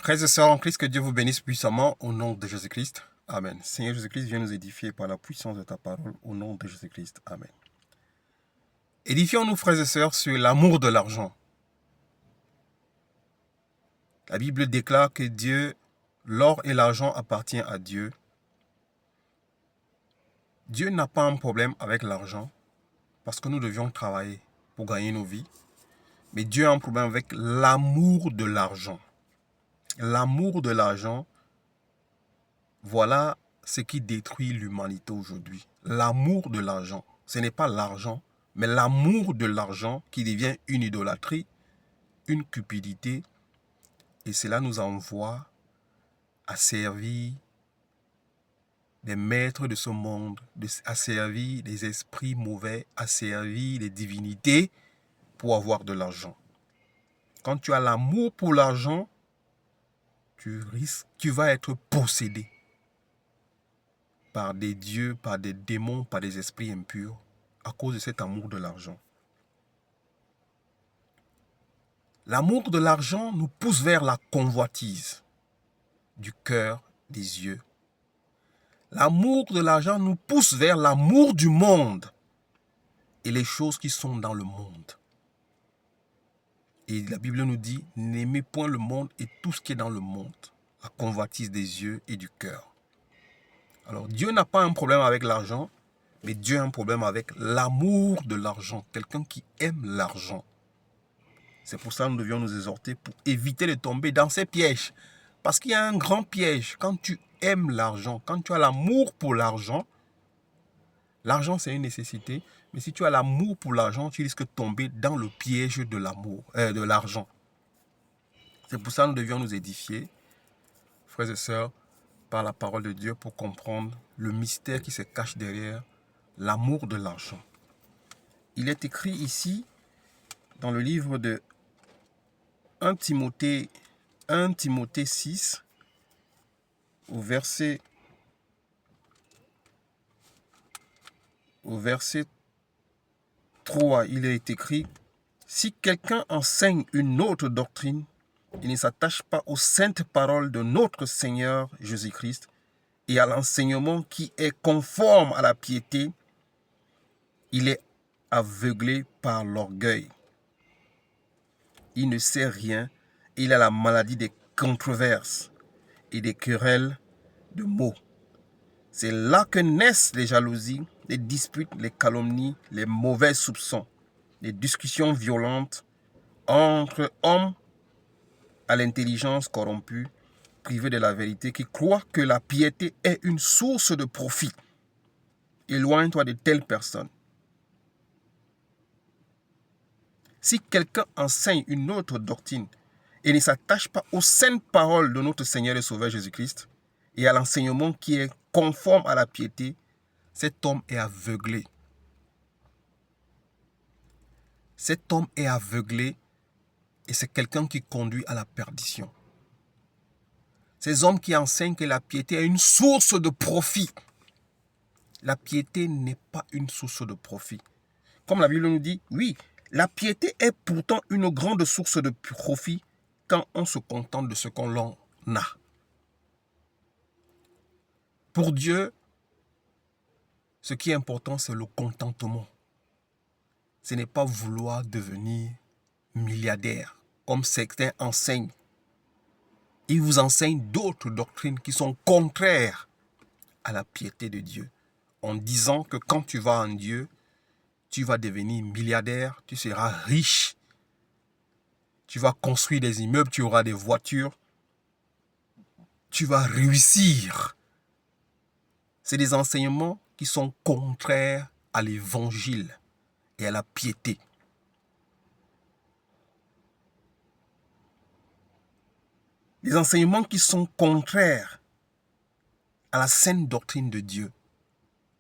Frères et sœurs en Christ, que Dieu vous bénisse puissamment au nom de Jésus-Christ. Amen. Seigneur Jésus-Christ, viens nous édifier par la puissance de ta parole au nom de Jésus-Christ. Amen. Édifions-nous, frères et sœurs, sur l'amour de l'argent. La Bible déclare que Dieu, l'or et l'argent appartiennent à Dieu. Dieu n'a pas un problème avec l'argent parce que nous devions travailler pour gagner nos vies. Mais Dieu a un problème avec l'amour de l'argent. L'amour de l'argent, voilà ce qui détruit l'humanité aujourd'hui. L'amour de l'argent. Ce n'est pas l'argent, mais l'amour de l'argent qui devient une idolâtrie, une cupidité. Et cela nous envoie à servir des maîtres de ce monde, à servir des esprits mauvais, à servir les divinités pour avoir de l'argent. Quand tu as l'amour pour l'argent, tu vas être possédé par des dieux, par des démons, par des esprits impurs, à cause de cet amour de l'argent. L'amour de l'argent nous pousse vers la convoitise du cœur, des yeux. L'amour de l'argent nous pousse vers l'amour du monde et les choses qui sont dans le monde. Et la Bible nous dit, n'aimez point le monde et tout ce qui est dans le monde, la convoitise des yeux et du cœur. Alors Dieu n'a pas un problème avec l'argent, mais Dieu a un problème avec l'amour de l'argent, quelqu'un qui aime l'argent. C'est pour ça que nous devions nous exhorter pour éviter de tomber dans ces pièges. Parce qu'il y a un grand piège. Quand tu aimes l'argent, quand tu as l'amour pour l'argent, l'argent c'est une nécessité, mais si tu as l'amour pour l'argent, tu risques de tomber dans le piège de l'amour, de l'argent. C'est pour ça que nous devions nous édifier, frères et sœurs, par la parole de Dieu pour comprendre le mystère qui se cache derrière l'amour de l'argent. Il est écrit ici, dans le livre de 1 Timothée 6, au verset 3, il est écrit « Si quelqu'un enseigne une autre doctrine, il ne s'attache pas aux saintes paroles de notre Seigneur Jésus-Christ et à l'enseignement qui est conforme à la piété, il est aveuglé par l'orgueil. Il ne sait rien, il a la maladie des controverses et des querelles de mots. C'est là que naissent les jalousies, les disputes, les calomnies, les mauvais soupçons, les discussions violentes entre hommes à l'intelligence corrompue, privés de la vérité, qui croient que la piété est une source de profit. Éloigne-toi de telles personnes. Si quelqu'un enseigne une autre doctrine et ne s'attache pas aux saintes paroles de notre Seigneur et Sauveur Jésus-Christ et à l'enseignement qui est conforme à la piété, cet homme est aveuglé. Cet homme est aveuglé et c'est quelqu'un qui conduit à la perdition. Ces hommes qui enseignent que la piété est une source de profit. La piété n'est pas une source de profit. Comme la Bible nous dit, oui, la piété est pourtant une grande source de profit quand on se contente de ce qu'on a. Pour Dieu, ce qui est important, c'est le contentement. Ce n'est pas vouloir devenir milliardaire, comme certains enseignent. Ils vous enseignent d'autres doctrines qui sont contraires à la piété de Dieu, en disant que quand tu vas en Dieu, tu vas devenir milliardaire, tu seras riche, tu vas construire des immeubles, tu auras des voitures, tu vas réussir. C'est des enseignements qui sont contraires à l'évangile et à la piété. Des enseignements qui sont contraires à la sainte doctrine de Dieu,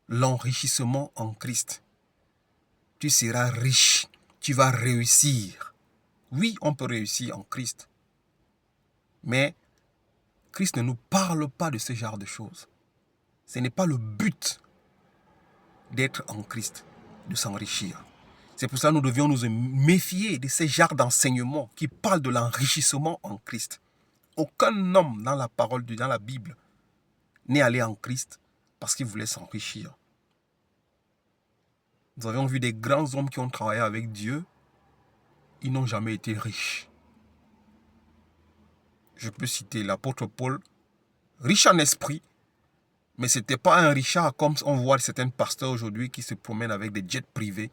l'enrichissement en Christ. Tu seras riche, tu vas réussir. Oui, on peut réussir en Christ. Mais Christ ne nous parle pas de ce genre de choses. Ce n'est pas le but d'être en Christ, de s'enrichir. C'est pour ça que nous devions nous méfier de ces genres d'enseignements qui parlent de l'enrichissement en Christ. aucun homme dans la parole, dans la Bible, n'est allé en Christ parce qu'il voulait s'enrichir. Nous avions vu des grands hommes qui ont travaillé avec Dieu. Ils n'ont jamais été riches. Je peux citer l'apôtre Paul, riche en esprit, mais ce n'était pas un richard comme on voit certains pasteurs aujourd'hui qui se promènent avec des jets privés.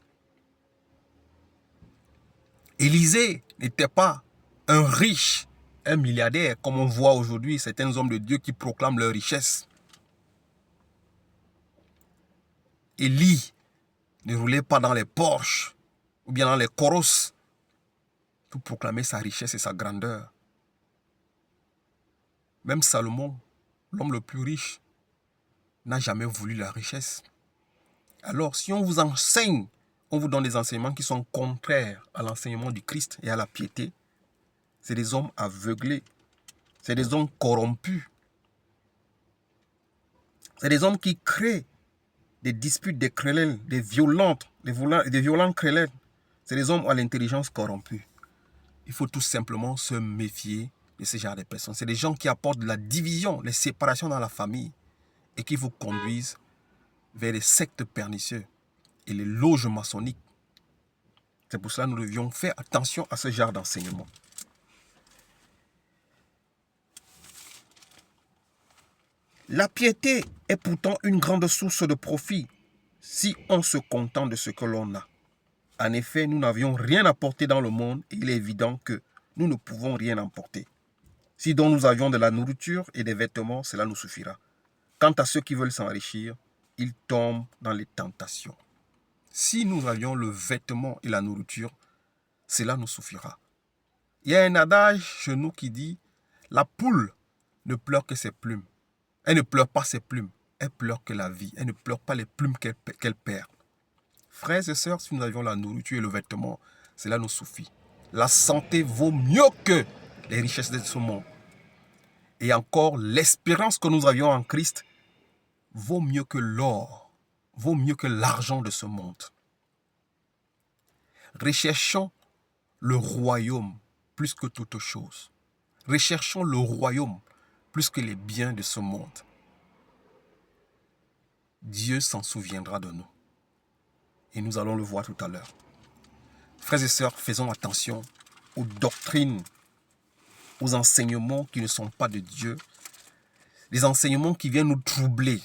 Élisée n'était pas un riche, un milliardaire, comme on voit aujourd'hui certains hommes de Dieu qui proclament leur richesse. Élie ne roulait pas dans les Porsche ou bien dans les Coros pour proclamer sa richesse et sa grandeur. Même Salomon, l'homme le plus riche, n'a jamais voulu la richesse. Alors, si on vous enseigne, on vous donne des enseignements qui sont contraires à l'enseignement du Christ et à la piété, c'est des hommes aveuglés, c'est des hommes corrompus, c'est des hommes qui créent des disputes, des querelles, des violentes querelles. C'est des hommes à l'intelligence corrompue. Il faut tout simplement se méfier de ce genre de personnes. C'est des gens qui apportent de la division, les séparations dans la famille et qui vous conduisent vers les sectes pernicieuses et les loges maçonniques. C'est pour cela que nous devions faire attention à ce genre d'enseignement. La piété est pourtant une grande source de profit si on se contente de ce que l'on a. En effet, nous n'avions rien apporté dans le monde et il est évident que nous ne pouvons rien emporter. Si donc nous avions de la nourriture et des vêtements, cela nous suffira. Quant à ceux qui veulent s'enrichir, ils tombent dans les tentations. Si nous avions le vêtement et la nourriture, cela nous suffira. Il y a un adage chez nous qui dit « La poule ne pleure que ses plumes. Elle ne pleure pas ses plumes, elle pleure que la vie. Elle ne pleure pas les plumes qu'elle perd. » Frères et sœurs, si nous avions la nourriture et le vêtement, cela nous suffit. La santé vaut mieux que les richesses de ce monde. Et encore, l'espérance que nous avions en Christ vaut mieux que l'or, vaut mieux que l'argent de ce monde. Recherchons le royaume plus que toute chose. Recherchons le royaume plus que les biens de ce monde. Dieu s'en souviendra de nous. Et nous allons le voir tout à l'heure. Frères et sœurs, faisons attention aux doctrines, aux enseignements qui ne sont pas de Dieu, les enseignements qui viennent nous troubler,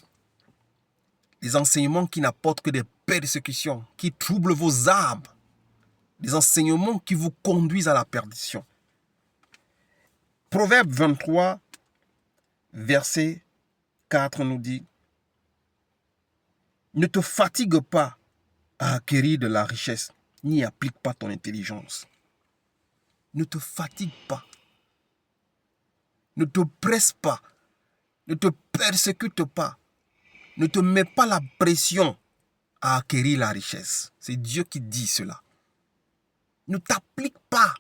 les enseignements qui n'apportent que des persécutions, qui troublent vos âmes, les enseignements qui vous conduisent à la perdition. Proverbe 23, verset 4 nous dit « Ne te fatigue pas à acquérir de la richesse, n'y applique pas ton intelligence. » Ne te fatigue pas. Ne te presse pas. Ne te persécute pas. Ne te mets pas la pression à acquérir la richesse. C'est Dieu qui dit cela. Ne t'applique pas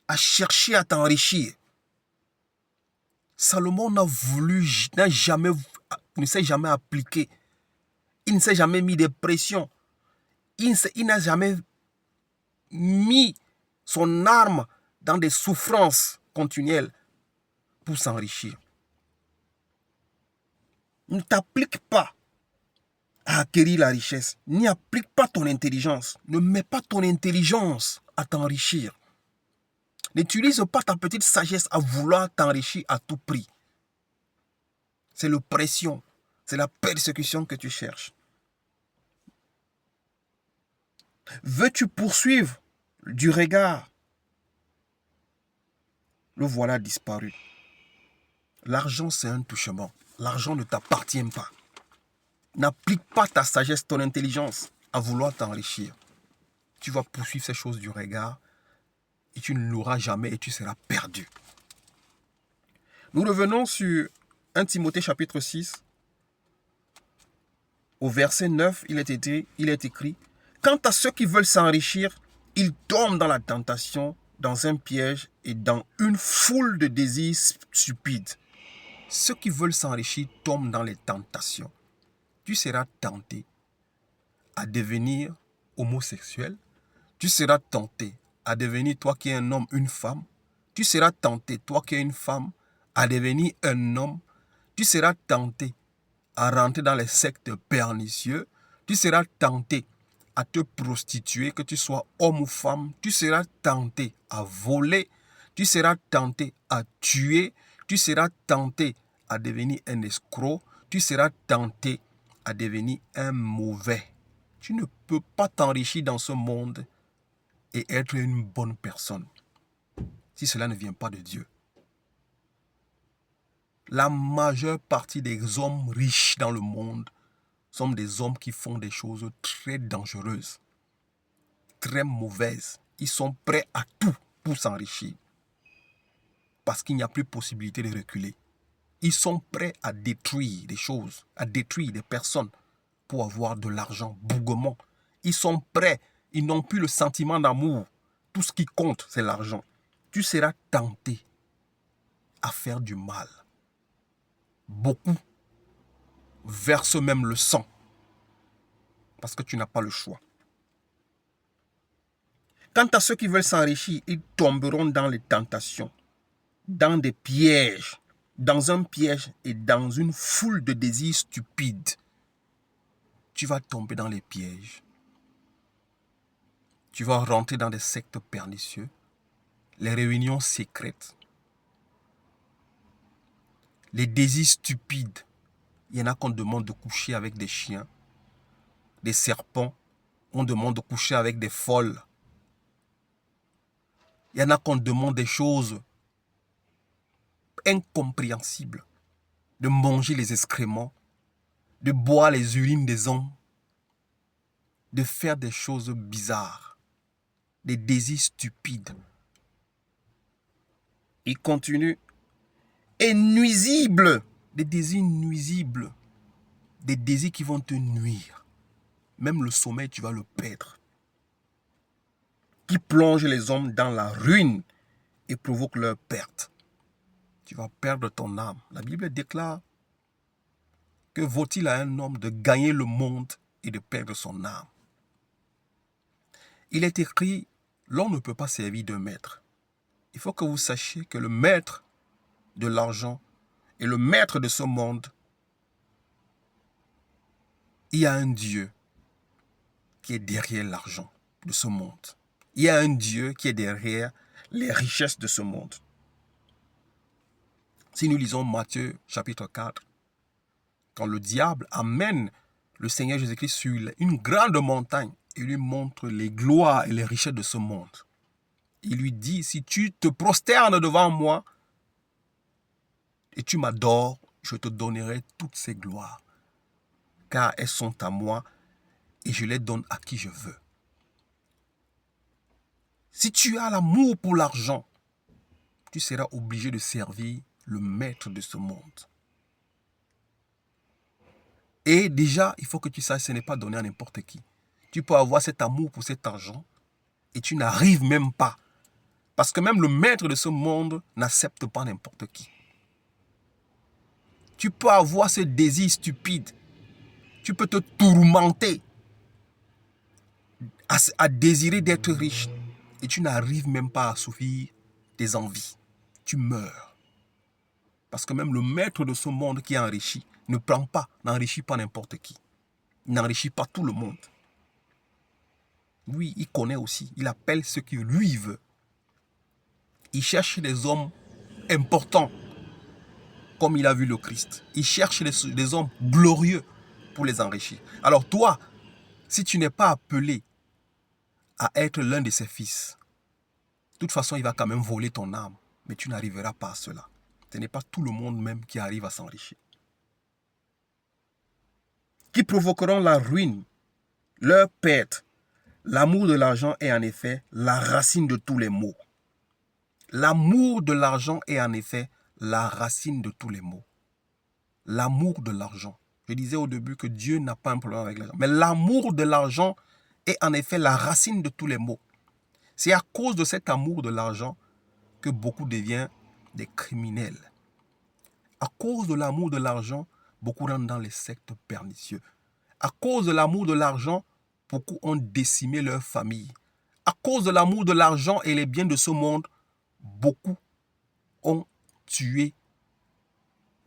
à chercher à t'enrichir. Salomon ne s'est jamais appliqué. Il ne s'est jamais mis de pression. Il n'a jamais mis son arme dans des souffrances continuelles pour s'enrichir. Ne t'applique pas à acquérir la richesse. N'y applique pas ton intelligence. Ne mets pas ton intelligence à t'enrichir. N'utilise pas ta petite sagesse à vouloir t'enrichir à tout prix. C'est l'oppression, c'est la persécution que tu cherches. Veux-tu poursuivre du regard? Le voilà disparu. L'argent, c'est un touchement. L'argent ne t'appartient pas. N'applique pas ta sagesse, ton intelligence à vouloir t'enrichir. Tu vas poursuivre ces choses du regard et tu ne l'auras jamais et tu seras perdu. Nous revenons sur 1 Timothée chapitre 6. Au verset 9, il est écrit « Quant à ceux qui veulent s'enrichir, ils tombent dans la tentation, dans un piège et dans une foule de désirs stupides. » Ceux qui veulent s'enrichir tombent dans les tentations. Tu seras tenté à devenir homosexuel. Tu seras tenté à devenir, toi qui es un homme, une femme. Tu seras tenté, toi qui es une femme, à devenir un homme, tu seras tenté à rentrer dans les sectes pernicieux, tu seras tenté à te prostituer, que tu sois homme ou femme, tu seras tenté à voler, tu seras tenté à tuer, tu seras tenté à devenir un escroc, tu seras tenté à devenir un mauvais. Tu ne peux pas t'enrichir dans ce monde et être une bonne personne si cela ne vient pas de Dieu. La majeure partie des hommes riches dans le monde sont des hommes qui font des choses très dangereuses, très mauvaises. Ils sont prêts à tout pour s'enrichir parce qu'il n'y a plus possibilité de reculer. Ils sont prêts à détruire des choses, à détruire des personnes pour avoir de l'argent bougrement. Ils sont prêts, ils n'ont plus le sentiment d'amour. Tout ce qui compte, c'est l'argent. Tu seras tenté à faire du mal. Beaucoup versent même le sang parce que tu n'as pas le choix. Quant à ceux qui veulent s'enrichir, ils tomberont dans les tentations, dans des pièges, dans un piège et dans une foule de désirs stupides. Tu vas tomber dans les pièges. Tu vas rentrer dans des sectes pernicieux, les réunions secrètes, les désirs stupides. Il y en a qu'on demande de coucher avec des chiens, des serpents. On demande de coucher avec des folles. Il y en a qu'on demande des choses incompréhensibles. De manger les excréments, de boire les urines des hommes, de faire des choses bizarres, des désirs stupides. Il continue. Et nuisibles, des désirs nuisibles, des désirs qui vont te nuire. Même le sommeil, tu vas le perdre. Qui plongent les hommes dans la ruine et provoquent leur perte. Tu vas perdre ton âme. La Bible déclare que vaut-il à un homme de gagner le monde et de perdre son âme. Il est écrit, l'homme ne peut pas servir de maître. Il faut que vous sachiez que le maître de l'argent et le maître de ce monde, il y a un Dieu qui est derrière l'argent de ce monde. Il y a un Dieu qui est derrière les richesses de ce monde. Si nous lisons Matthieu chapitre 4, quand le diable amène le Seigneur Jésus-Christ sur une grande montagne et lui montre les gloires et les richesses de ce monde, il lui dit, si tu te prosternes devant moi et tu m'adores, je te donnerai toutes ces gloires, car elles sont à moi et je les donne à qui je veux. Si tu as l'amour pour l'argent, tu seras obligé de servir le maître de ce monde. Et déjà, il faut que tu saches, ce n'est pas donné à n'importe qui. Tu peux avoir cet amour pour cet argent et tu n'arrives même pas. Parce que même le maître de ce monde n'accepte pas n'importe qui. Tu peux avoir ce désir stupide. Tu peux te tourmenter à désirer d'être riche. Et tu n'arrives même pas à assouvir tes envies. Tu meurs. Parce que même le maître de ce monde qui est enrichi n'enrichit pas n'importe qui. Il n'enrichit pas tout le monde. Lui, il connaît aussi. Il appelle ce qu'il lui veut. Il cherche des hommes importants, comme il a vu le Christ. Il cherche des hommes glorieux pour les enrichir. Alors toi, si tu n'es pas appelé à être l'un de ses fils, de toute façon, il va quand même voler ton âme. Mais tu n'arriveras pas à cela. Ce n'est pas tout le monde même qui arrive à s'enrichir. Qui provoqueront la ruine, leur perte. L'amour de l'argent est en effet la racine de tous les maux. L'amour de l'argent est en effet la racine de tous les maux. L'amour de l'argent. Je disais au début que Dieu n'a pas un problème avec l'argent. Mais l'amour de l'argent est en effet la racine de tous les maux. C'est à cause de cet amour de l'argent que beaucoup deviennent des criminels. À cause de l'amour de l'argent, beaucoup rentrent dans les sectes pernicieux. À cause de l'amour de l'argent, beaucoup ont décimé leur famille. À cause de l'amour de l'argent et les biens de ce monde, beaucoup ont tué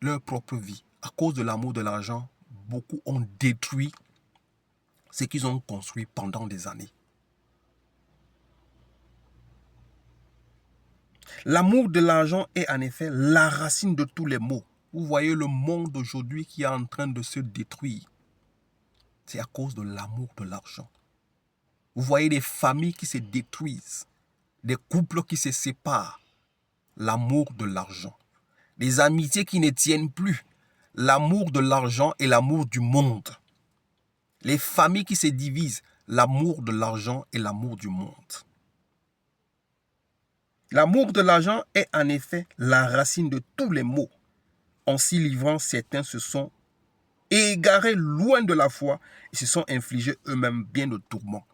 leur propre vie. À cause de l'amour de l'argent, beaucoup ont détruit ce qu'ils ont construit pendant des années. L'amour de l'argent est en effet la racine de tous les maux. Vous voyez le monde aujourd'hui qui est en train de se détruire. C'est à cause de l'amour de l'argent. Vous voyez des familles qui se détruisent, des couples qui se séparent. L'amour de l'argent. Des amitiés qui ne tiennent plus. L'amour de l'argent et l'amour du monde. Les familles qui se divisent. L'amour de l'argent et l'amour du monde. L'amour de l'argent est en effet la racine de tous les maux. En s'y livrant, certains se sont égarés loin de la foi et se sont infligés eux-mêmes bien de tourments.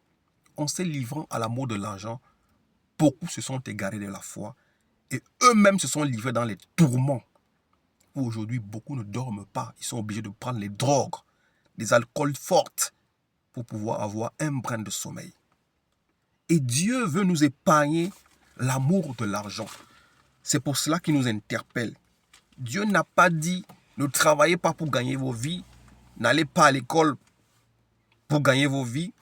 En se livrant à l'amour de l'argent, beaucoup se sont égarés de la foi et eux-mêmes se sont livrés dans les tourments. Aujourd'hui, beaucoup ne dorment pas. Ils sont obligés de prendre les drogues, des alcools fortes pour pouvoir avoir un brin de sommeil. Et Dieu veut nous épargner l'amour de l'argent. C'est pour cela qu'il nous interpelle. Dieu n'a pas dit ne travaillez pas pour gagner vos vies, n'allez pas à l'école pour gagner vos vies,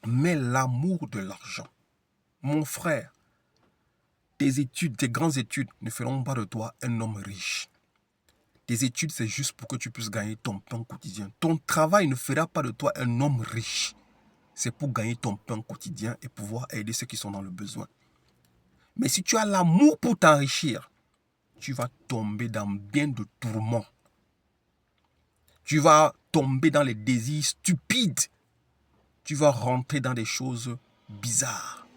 mais l'amour de l'argent. Mon frère, tes études, tes grandes études ne feront pas de toi un homme riche. Tes études, c'est juste pour que tu puisses gagner ton pain quotidien. Ton travail ne fera pas de toi un homme riche. C'est pour gagner ton pain quotidien et pouvoir aider ceux qui sont dans le besoin. Mais si tu as l'amour pour t'enrichir, tu vas tomber dans bien de tourments. Tu vas tomber dans les désirs stupides. Tu vas rentrer dans des choses bizarres.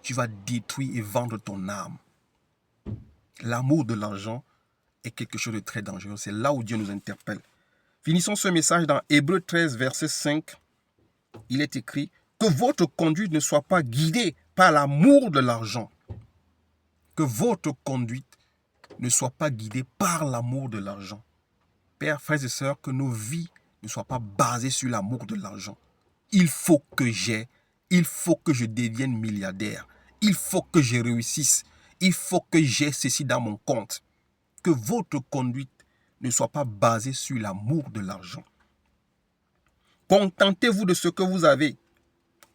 Tu vas détruire et vendre ton âme. L'amour de l'argent est quelque chose de très dangereux. C'est là où Dieu nous interpelle. Finissons ce message dans Hébreux 13, verset 5. Il est écrit que votre conduite ne soit pas guidée par l'amour de l'argent. Que votre conduite ne soit pas guidée par l'amour de l'argent. Pères, frères et sœurs, que nos vies ne soient pas basées sur l'amour de l'argent. Il faut que j'ai, il faut que je devienne milliardaire, il faut que je réussisse, il faut que j'ai ceci dans mon compte. Que votre conduite ne soit pas basée sur l'amour de l'argent. Contentez-vous de ce que vous avez.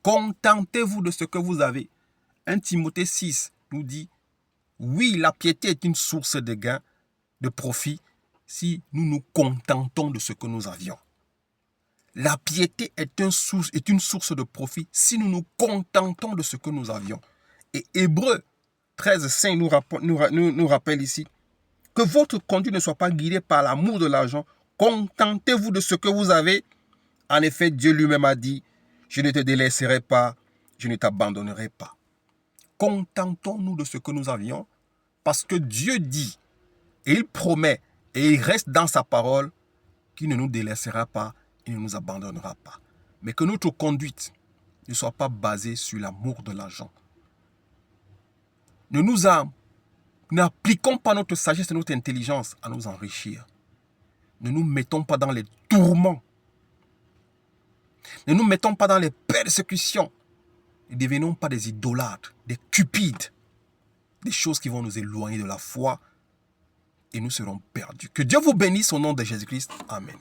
Contentez-vous de ce que vous avez. 1 Timothée 6 nous dit, oui, la piété est une source de gain, de profit, si nous nous contentons de ce que nous avions. La piété est une source de profit si nous nous contentons de ce que nous avions. Et Hébreux 13, 5 nous rappelle ici que votre conduite ne soit pas guidée par l'amour de l'argent. Contentez-vous de ce que vous avez. En effet, Dieu lui-même a dit, je ne te délaisserai pas, je ne t'abandonnerai pas. Contentons-nous de ce que nous avions parce que Dieu dit et il promet et il reste dans sa parole qu'il ne nous délaissera pas, il ne nous abandonnera pas. Mais que notre conduite ne soit pas basée sur l'amour de l'argent. N'appliquons pas notre sagesse et notre intelligence à nous enrichir. Ne nous mettons pas dans les tourments. Ne nous mettons pas dans les persécutions. Ne devenons pas des idolâtres, des cupides. Des choses qui vont nous éloigner de la foi et nous serons perdus. Que Dieu vous bénisse au nom de Jésus-Christ. Amen.